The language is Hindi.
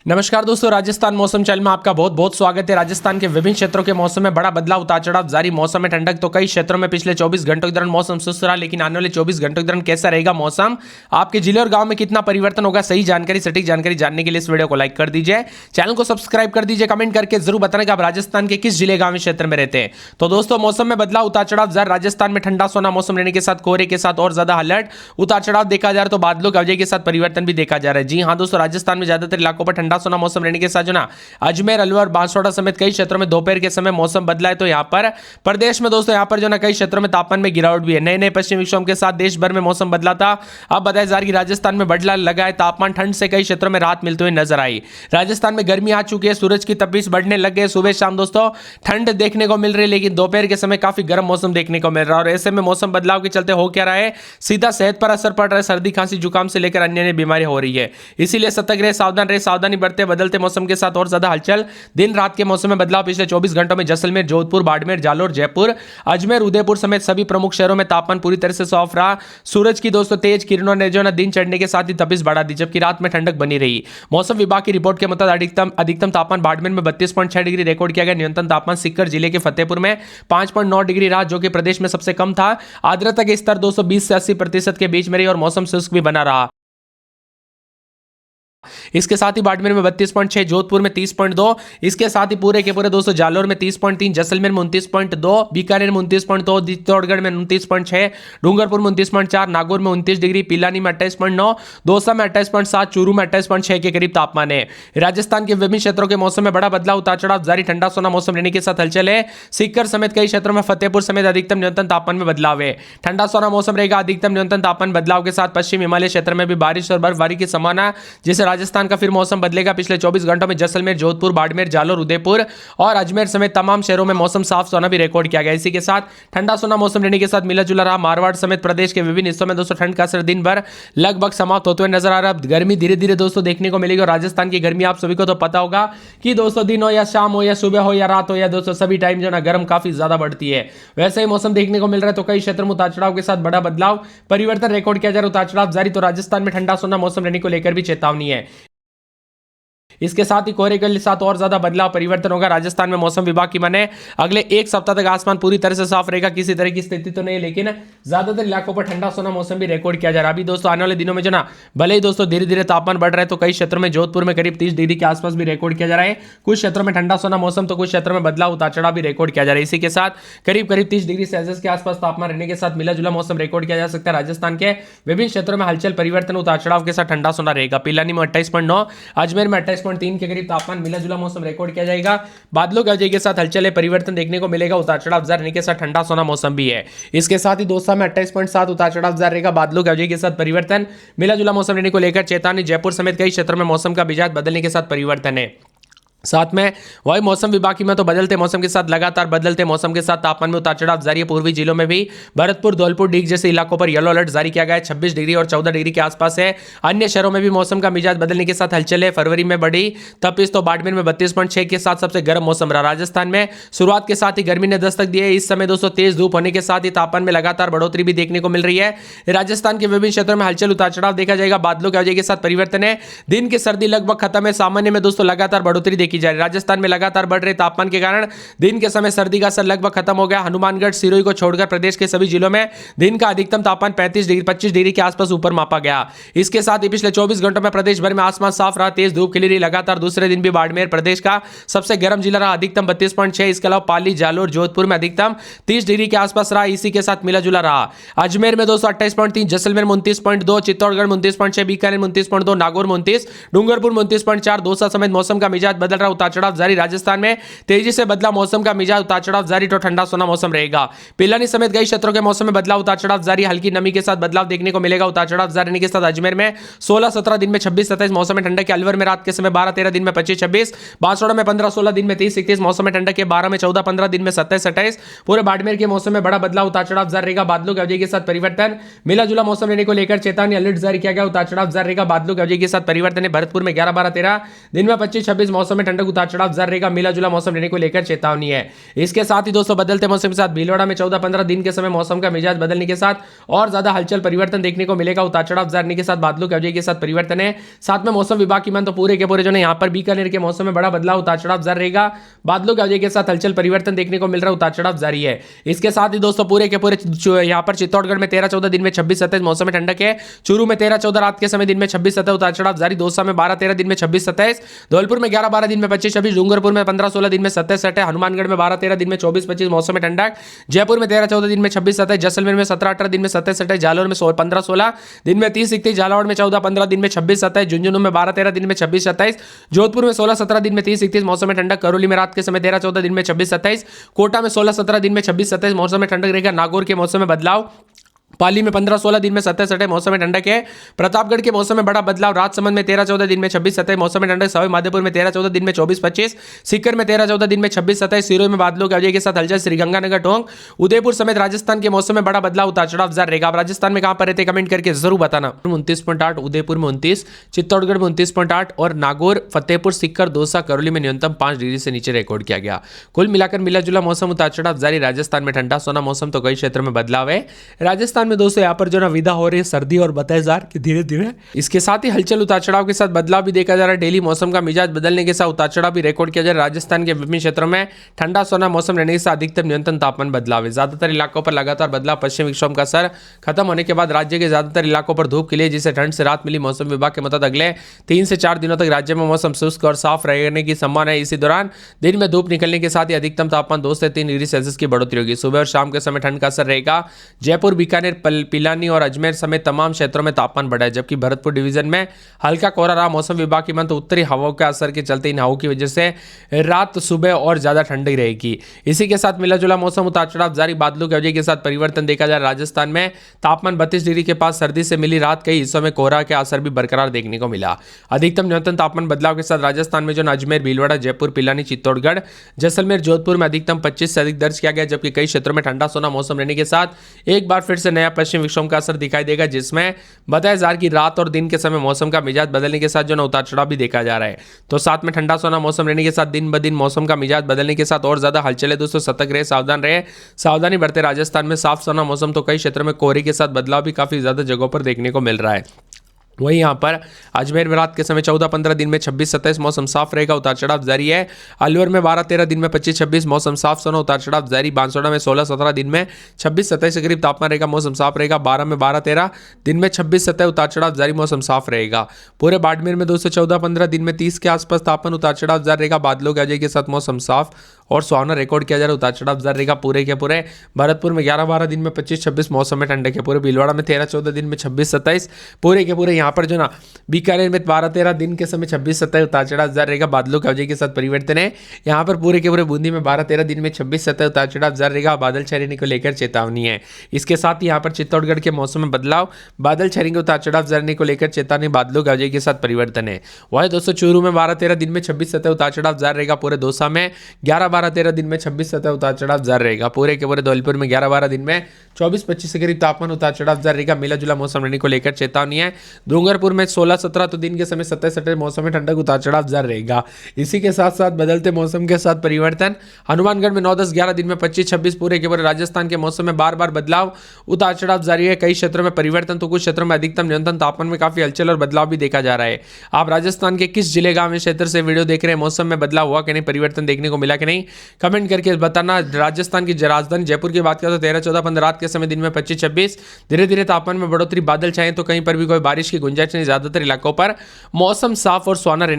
नमस्कार दोस्तों, राजस्थान मौसम चैनल में आपका बहुत बहुत स्वागत है। राजस्थान के विभिन्न क्षेत्रों के मौसम में बड़ा बदलाव, उतार चढ़ाव जारी। मौसम में ठंडक तो कई क्षेत्रों में पिछले 24 घंटों के दौरान मौसम शुष्क रहा, लेकिन आने वाले 24 घंटों के दौरान कैसा रहेगा मौसम, आपके जिले और गांव में कितना परिवर्तन होगा, सही जानकारी, सटीक जानकारी जानने के लिए इस वीडियो को लाइक कर दीजिए, चैनल को सब्सक्राइब कर दीजिए, कमेंट करके जरूर बताना कि आप राजस्थान के किस जिले गांव क्षेत्र में रहते हैं। तो दोस्तों, मौसम में बदलाव, उतार चढ़ाव जारी। राजस्थान में ठंडा सोना मौसम रहने के साथ कोहरे के साथ और ज्यादा अलर्ट, उतार चढ़ाव देखा जा रहा है तो बादलों की अवधि के साथ परिवर्तन भी देखा जा रहा है। जी हाँ दोस्तों, राजस्थान में ज्यादातर इलाकों पर ठंडा सोना मौसम रहने के साथ जो ना अजमेर, अलवर, बांसवाड़ा समेत कई क्षेत्रों में दोपहर के समय मौसम बदला है। तो यहाँ पर प्रदेश में दोस्तों यहाँ पर जो ना कई क्षेत्रों में तापमान में गिरावट भी है। नए नए पश्चिमी विक्षोभ के साथ देश भर में मौसम बदला था। अब बताया जा रहा है कि राजस्थान में बदला लगा है। तापमान ठंड से कई क्षेत्रों में राहत मिलते हुए नजर आई। राजस्थान में गर्मी आ चुकी है, सूरज की तपिश बढ़ने लग गई। सुबह शाम दोस्तों ठंड देखने को मिल रही है, लेकिन दोपहर के समय काफी गर्म मौसम देखने को मिल रहा है। और ऐसे में मौसम बदलाव के चलते हो क्या रहा है, सीधा सेहत पर असर पड़ रहा है। सर्दी, खांसी, जुकाम से लेकर अन्य अन्य बीमारी हो रही है। इसीलिए सतर्क रहे, सावधान रहे, सावधानी बरते। बदलते मौसम के साथ और ज्यादा हलचल, दिन रात के मौसम में बदलाव। पिछले 24 घंटों में जैसलमेर, जोधपुर, बाड़मेर, जालोर, जयपुर, अजमेर, उदयपुर समेत सभी प्रमुख शहरों में तापमान पूरी तरह से साफ रहा। सूरज की दोस्तों तेज किरणों ने जो ना दिन चढ़ने के साथ ही तपिश बढ़ा दी, जबकि रात में ठंडक बनी रही। मौसम विभाग की रिपोर्ट के मुताबिक अधिकतम तापमान बाड़मेर में 32.6 डिग्री रिकॉर्ड किया गया। न्यूनतम तापमान सीकर जिले के फतेहपुर में 5.9 डिग्री रहा, जो कि प्रदेश में सबसे कम था। आर्द्रता के स्तर 220 से 80% के बीच में रही और मौसम शुष्क भी बना रहा। इसके साथ ही बाड़मेर में 32.6, जोधपुर में 30.2, इसके साथ ही पूरे के पूरे दोस्तों जालोर में 30.3, जैसलमेर में 29.2, बीकानेर में 29.2, चित्तौड़गढ़ में 29.6, डूंगरपुर में 29.4, नागौर में 29 डिग्री, पिलानी में 28.9, दौसा में 28.7, चूरू में 28.6 के करीब तापमान है। राजस्थान के विभिन्न क्षेत्रों के मौसम में बड़ा बदलाव, उतार चढ़ाव जारी। ठंडा सोना मौसम रहने के साथ हलचल है। सीकर समेत कई क्षेत्रों में, फतेहपुर समेत अधिकतम न्यूनतम तापमान में बदलाव है। ठंडा सोना मौसम रहेगा। अधिकतम न्यूनतम तापमान बदलाव के साथ पश्चिम हिमालय क्षेत्र में भी बारिश और बर्फबारी की संभावना, जिससे राजस्थान का फिर मौसम बदलेगा। पिछले 24 घंटों में जैसलमेर, जोधपुर, बाड़मेर, जालोर, उदयपुर और अजमेर समेत तमाम शहरों में मौसम साफ सोना भी रिकॉर्ड किया गया। इसी के साथ ठंडा सोना मौसम रहने के साथ मिला जुला रहा। मारवाड़ समेत प्रदेश के विभिन्न हिस्सों में दोस्तों ठंड का असर दिन भर लगभग समाप्त होते हुए नजर आ रहा है। गर्मी धीरे धीरे दोस्तों देखने को मिलेगी। और राजस्थान की गर्मी आप सभी को तो पता होगा कि दोस्तों दिन हो या शाम हो या सुबह हो या रात हो या दोस्तों सभी टाइम जो ना गर्म काफी ज्यादा बढ़ती है। वैसे ही मौसम देखने को मिल रहा है। तो कई क्षेत्रों में उतार चढ़ाव के साथ बड़ा बदलाव, परिवर्तन रिकॉर्ड किया जा रहा है। उतार चढ़ाव जारी। तो राजस्थान में ठंडा सोना मौसम रहने को लेकर भी चेतावनी है। इसके साथ ही कोहरे के साथ और ज्यादा बदलाव, परिवर्तन होगा। राजस्थान में मौसम विभाग की माने अगले एक सप्ताह तक आसमान पूरी तरह से साफ रहेगा। किसी तरह की स्थिति तो नहीं, लेकिन ज्यादातर इलाकों पर ठंडा सोना मौसम भी रिकॉर्ड किया जा रहा है। अभी दोस्तों आने वाले दिनों में जो ना भले ही दोस्तों धीरे धीरे तापमान बढ़ रहा है, तो कई क्षेत्रों में, जोधपुर में करीब 30 डिग्री के आसपास भी रिकॉर्ड किया जा रहा है। कुछ क्षेत्रों में ठंडा सोना मौसम, तो कुछ क्षेत्रों में बदलाव, उतार चढ़ाव भी रिकॉर्ड किया जा रहा है। इसी के साथ करीब करीब 30 डिग्री सेल्सियस के आसपास तापमान रहने के साथ मिला जुला मौसम रिकॉर्ड किया जा सकता है। राजस्थान के विभिन्न क्षेत्रों में हलचल, परिवर्तन, उतार चढ़ाव के साथ ठंडा सोना रहेगा। पिलानी में 28.9, अजमेर में 28.3 के करीब तापमान मिला जुला मौसम रिकॉर्ड किया जाएगा। बादलों की वजह के साथ हलचल है, परिवर्तन देखने को मिलेगा। उतार चढ़ाव रहने के साथ ठंडा सोना मौसम भी है। इसके साथ ही दौसा में 28.7, उतार चढ़ाव रहेगा। बादलों की वजह के साथ परिवर्तन, मिला जुला मौसम रहने को लेकर चेतावनी। जयपुर समेत कई क्षेत्रों में मौसम का मिजाज बदलने के साथ परिवर्तन है। साथ में वही मौसम विभाग की में तो बदलते मौसम के साथ, लगातार बदलते मौसम के साथ तापमान में उतार चढ़ाव जारी है। पूर्वी जिलों में भी भरतपुर, धौलपुर, डीग जैसे इलाकों पर येलो अलर्ट जारी किया गया है। 26 डिग्री और 14 डिग्री के आसपास है। अन्य शहरों में भी मौसम का मिजाज बदलने के साथ हलचल है। फरवरी में बढ़ी तपिश, तो बाड़मेर में 32.6 के साथ सबसे गर्म मौसम रहा। राजस्थान में शुरुआत के साथ ही गर्मी ने दस्तक दी है। इस समय दोस्तों तेज धूप होने के साथ ही तापमान में लगातार बढ़ोतरी भी देखने को मिल रही है। राजस्थान के विभिन्न क्षेत्रों में हलचल, उतार चढ़ाव देखा जाएगा। बादलों की वजह के साथ परिवर्तन है। दिन की सर्दी लगभग खत्म है। सामान्य में दोस्तों लगातार बढ़ोतरी देखी जा रही है। राजस्थान में लगातार बढ़ रहे तापमान के कारण दिन के समय सर्दी का असर लगभग खत्म हो गया। हनुमानगढ़, सिरोही को छोड़कर प्रदेश के सभी जिलों में दिन का अधिकतम तापमान 25 डिग्री के आसपास ऊपर मापा गया। इसके साथ ही पिछले 24 घंटों में प्रदेश भर में आसमान साफ रहा, तेज धूप खिली रही। लगातार दूसरे दिन भी बाड़मेर प्रदेश का सबसे गर्म जिला रहा, अधिकतम 32.6। इसके अलावा पाली, जालोर, जोधपुर में अधिकतम 30 डिग्री के आसपास रहा। इसी के साथ मिला जुला रहा। अजमेर में दोस्तों 28.3, जैसलमेर में 29.2, चित्तौड़गढ़ में 29.6, बीकानेर में 29.2, नागौर में 29, डूंगरपुर में 29.4, दौसा समेत मौसम का मिजाज बदल रहा। उतार चढ़ाव जारी। राजस्थान में तेजी से बदला मौसम का मिजाज, उतार चढ़ाव जारी। तो ठंडा सोना मौसम रहेगा। पिलानी समेत कई क्षेत्रों के मौसम में बदलाव, उतार चढ़ाव जारी। हल्की नमी के साथ बदलाव देखने को मिलेगा। उतार चढ़ाव जारी रहने के साथ अजमेर में 16-17 दिन में 26-27 मौसम में ठंडक के। अलवर में रात के समय 12-13 दिन में 25-26, बांसवाड़ा में 15-16 दिन में 30-31 मौसम में ठंडक के। 12 में 14-15 दिन में 27-28। पूरे बाड़मेर के मौसम में बड़ा बदलाव, उतार चढ़ाव जारी रहेगा। बादलों की वजह के साथ परिवर्तन, मिला जुला मौसम रहने को लेकर चेतावनी, अलर्ट जारी किया गया। उतार चढ़ाव जारी रहेगा। बादलों की वजह के साथ परिवर्तन है। भरतपुर में 11-12-13 दिन में 25-26 मौसम में ठंडक उतार चढ़ाव जारी रहेगा, मिला जुला मौसम रहने को लेकर चेतावनी है। इसके साथ ही दोस्तों बदलते मौसम के साथ भीलवाड़ा में 14-15 दिन के समय मौसम का मिजाज बदलने के साथ और ज्यादा हलचल परिवर्तन देखने को मिलेगा। उतार चढ़ाव जारी के साथ बादलों की अवधि के साथ परिवर्तन है। साथ में मौसम विभाग की मान तो पूरे के पूरे जो है यहाँ पर बीकानेर के मौसम में बड़ा बदलाव, उतार चढ़ाव जारी रहेगा, बादलों की अवधि के साथ हलचल परिवर्तन देखने को मिल रहा है, उतार चढ़ाव जारी है। इसके साथ ही दोस्तों पूरे के पूरे यहाँ पर चित्तौड़गढ़ में 13-14 दिन में 26-27 मौसम में ठंडक है। चूरू में 13-14 रात के समय दिन में 26-27 उतार चढ़ाव जारी। दौसा में 12-13 दिन में 26-27, धौलपुर में 11-12 दिन में 25-26, डूंगरपुर में 15-16 दिन में 27-27, हनुमानगढ़ में 12-13 दिन में 24-25 मौसम में ठंडक, जयपुर में 13-14 दिन में 26-27, जैसलमेर में 17-18 दिन में 27-27, जालौर में 15-16 दिन में 30-31, झालावाड़ में 14-15 दिन में 26-27, झुंझुनू में 12-13 दिन में 26-27, जोधपुर में 16-17 दिन में 30-31 मौसम में ठंडक, करौली में रात के समय 13-14 दिन में 26-27, कोटा में 16-17 दिन में 26-27 मौसम में ठंडक रहेगा। नागौर के मौसम में बदलाव, पाली में 15-16 दिन में 27-27 मौसम में ठंडक है। प्रतापगढ़ के मौसम में बड़ा बदलाव, राजसमंद में 13-14 दिन में 26-27 मौसम में ठंडक, सवाई माधोपुर में 13-14 दिन में 24-25, सीकर में 13-14 दिन में 26-27, सिरोही में बादलों की अवधि के साथ हलचल, श्रीगंगानगर, टोंक, उदयपुर समेत राजस्थान के मौसम में बड़ा बदलाव, उतार चढ़ाव जारी रहेगा। आप राजस्थान में कहां पर रहते कमेंट करके जरूर बताना। 29.8, उदयपुर में 29, चित्तौड़गढ़ में 29.8 और नागौर, फतेहपुर, सीकर, दौसा, करौली में न्यूनतम 5 डिग्री से नीचे रिकॉर्ड किया गया। कुल मिलाकर मिला जुला मौसम, उतार चढ़ाव जारी। राजस्थान में ठंडा सोना मौसम तो कई क्षेत्रों में बदलाव है। राजस्थान में दोस्तों यहाँ पर जो विदा हो रही है सर्दी और बताएजार की धीरे धीरे। इसके साथ ही हलचल उतार चढ़ाव के साथ बदलाव भी देखा जा रहा है। डेली मौसम का मिजाज बदलने के साथ उतार चढ़ाव भी रिकॉर्ड किया जा रहा है। राजस्थान के विभिन्न क्षेत्रों में ठंडा सोना मौसम रहने के साथ अधिकतम न्यूनतम तापमान बदलाव है। ज्यादातर इलाकों पर लगातार बदलाव, पश्चिमी विक्षोभ का असर खत्म होने के बाद राज्य के ज्यादातर इलाकों पर धूप खिली, जिससे ठंड से राहत मिली। मौसम विभाग के मुताबिक अगले 3 से 4 दिनों तक राज्य में मौसम शुष्क और साफ रहने की संभावना है। इसी दौरान दिन में धूप निकलने के साथ ही अधिकतम तापमान 2 से 3 डिग्री सेल्सियस की बढ़ोतरी होगी। सुबह और शाम के समय ठंड का असर रहेगा। जयपुर, बीकानेर, पिलानी और अजमेर समेत तमाम क्षेत्रों में तापमान बढ़ा है, जबकि भरतपुर डिवीजन में हल्का कोहरा रहा। मौसम विभाग की मान तो उत्तरी हवाओं के असर के चलते इन हवाओं की वजह से रात सुबह और ज्यादा ठंडी रहेगी। इसी के साथ मिला जुला मौसम, उतार चढ़ाव जारी, बादलों की वजह के साथ परिवर्तन देखा जा रहा है। राजस्थान में तापमान 32 डिग्री के पास सर्दी से मिली रात, कई हिस्सों में कोहरा के असर भी बरकरार देखने को मिला। अधिकतम न्यूनतम तापमान बदलाव के साथ राजस्थान में जो अजमेर, भीलवाड़ा, जयपुर, पिलानी, चित्तौड़गढ़, जैसलमेर, जोधपुर में अधिकतम 25 से अधिक दर्ज किया गया, जबकि कई क्षेत्रों में ठंडा सोना मौसम रहने के साथ एक बार फिर से नया पश्चिम विक्षोभ का असर दिखाई देगा, जिसमें बताया की रात और दिन के समय मौसम का मिजाज बदलने के साथ जो ना उतार चढ़ाव भी देखा जा रहा है। तो साथ में ठंडा सोना मौसम रहने के साथ दिन ब दिन मौसम का मिजाज बदलने के साथ और ज्यादा हलचल है। दोस्तों सतर्क रहे, सावधान रहे, सावधानी बरते। राजस्थान में साफ सोना मौसम तो कई क्षेत्रों में कोहरे के साथ बदलाव भी काफी ज्यादा जगहों पर देखने को मिल रहा है। वहीं यहाँ पर अजमेर में रात के समय 14-15 दिन में 26-27 मौसम साफ रहेगा, उतार चढ़ाव जारी है। अलवर में 12-13 दिन में 25-26 मौसम साफ सोना, उतार चढ़ाव जारी। बांसवाड़ा में 16-17 दिन में 26-27 के करीब तापमान रहेगा, मौसम साफ रहेगा। 12 में 12-13 दिन में 26-27 उतार चढ़ाव जारी, मौसम साफ रहेगा। पूरे बाड़मेर में 14-15 दिन में 30 के आसपास तापमान, उतार चढ़ाव जारी रहेगा। बादलों की वजह के साथ मौसम साफ और सुहावना रिकॉर्ड किया जा रहा है, उतार चढ़ाव जारी रहेगा पूरे के पूरे। भरतपुर में 11-12 दिन में 25-26 मौसम में ठंडक है। पूरे भीलवाड़ा में 13-14 दिन में 26-27 पूरे के पूरे। यहाँ पर जो ना बीकानेर में 12-13 दिन के समय 26-27 उतार चढ़ाव जारी रहेगा, बादलों की वजह के साथ परिवर्तन है। यहाँ पर पूरे के पूरे बूंदी में 12-13 दिन में 26-27 उतार चढ़ाव जारी रहेगा, बादल छाने को लेकर चेतावनी है। इसके साथ ही यहाँ पर चित्तौड़गढ़ के मौसम में बदलाव, बादल छाने उतार चढ़ाव जारी को लेकर चेतावनी, बादलों की वजह के साथ परिवर्तन है। वही दोस्तों चूरू में 12-13 दिन में 26-27 उतार चढ़ाव जारी रहेगा। पूरे दौसा में 11-12-13 दिन में 26-27 उतार चढ़ाव जारी रहेगा। पूरे के पूरे धौलपुर में 11-12 दिन में 24-25 के करीब तापमान, उतार चढ़ाव जारी रहेगा। मिला जुला मौसम रहने को लेकर चेतावनी है। डूंगरपुर में 16-17 तो दिन के समय 27-27 मौसम में ठंडक, उतार चढ़ाव जारी रहेगा। इसी के साथ साथ बदलते मौसम के साथ परिवर्तन, हनुमानगढ़ में 9-10-11 दिन में 25-26 पूरे के पूरे। राजस्थान के मौसम में बार बार बदलाव, उतार चढ़ाव जारी है। कई क्षेत्रों में परिवर्तन तो कुछ क्षेत्रों में अधिकतम न्यूनतम तापमान में काफी हलचल और बदलाव भी देखा जा रहा है। आप राजस्थान के किस जिले, गांव, क्षेत्र से वीडियो देख रहे हैं, मौसम में बदलाव हुआ कि नहीं, परिवर्तन देखने को मिला कि नहीं, कमेंट करके बताना। राजस्थान की राजधानी जयपुर की बात करें तो 13-14-15 रात के समय दिन में 25-26 धीरे धीरे तापमान में बढ़ोतरी, बादल छाए तो कहीं पर भी कोई बारिश की गुंजाइश नहीं। ज्यादातर इलाकों पर मौसम साफ और सुहाना रहने